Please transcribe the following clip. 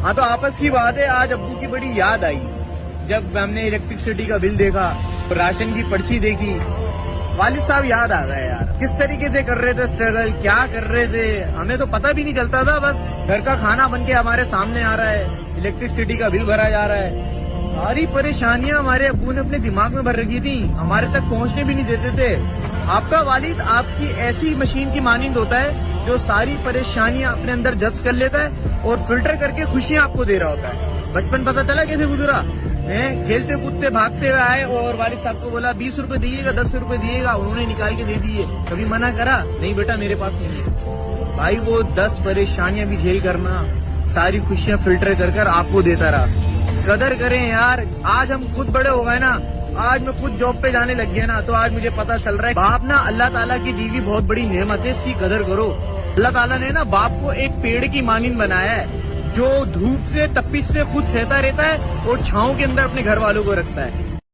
ہاں تو آپس کی بات ہے، آج ابو کی بڑی یاد آئی جب ہم نے الیکٹرسٹی کا بل دیکھا، راشن کی پرچی دیکھی، والد صاحب یاد آ گئے یار، کس طریقے سے کر رہے تھے اسٹرگل، کیا کر رہے تھے، ہمیں تو پتہ بھی نہیں چلتا تھا، بس گھر کا کھانا بن کے ہمارے سامنے آ رہا ہے، الیکٹرسٹی کا بل بھرا جا رہا ہے، ساری پریشانیاں ہمارے ابو نے اپنے دماغ میں بھر رکھی تھی، ہمارے تک پہنچنے بھی نہیں دیتے تھے۔ آپ کا والد آپ کی ایسی مشین کی مانند ہوتا ہے جو ساری پریشانیاں اپنے اندر جذب کر لیتا ہے اور فلٹر کر کے خوشیاں آپ کو دے رہا ہوتا ہے۔ بچپن پتہ چلا کیسے گزرا، کھیلتے کودتے بھاگتے ہوئے آئے اور والد صاحب کو بولا 20 روپے دیجیے گا، 10 روپے دیے گا، انہوں نے نکال کے دے دیے، کبھی منع کرا نہیں بیٹا میرے پاس نہیں ہے۔ بھائی وہ 10 پریشانیاں بھی جھیل کرنا، ساری خوشیاں فلٹر کر کر آپ کو دیتا رہا۔ قدر کریں یار، آج ہم خود بڑے ہو گئے نا، آج میں خود جاب پہ جانے لگ گیا نا، تو آج مجھے پتا چل رہا ہے باپ نا اللہ تعالیٰ کی دی ہوئی بہت بڑی نعمت ہے، اس کی قدر کرو۔ اللہ تعالیٰ نے نا باپ کو ایک پیڑ کی مانند بنایا ہے جو دھوپ سے تپش سے خود سہتا رہتا ہے اور چھاؤں کے اندر اپنے گھر والوں کو رکھتا ہے۔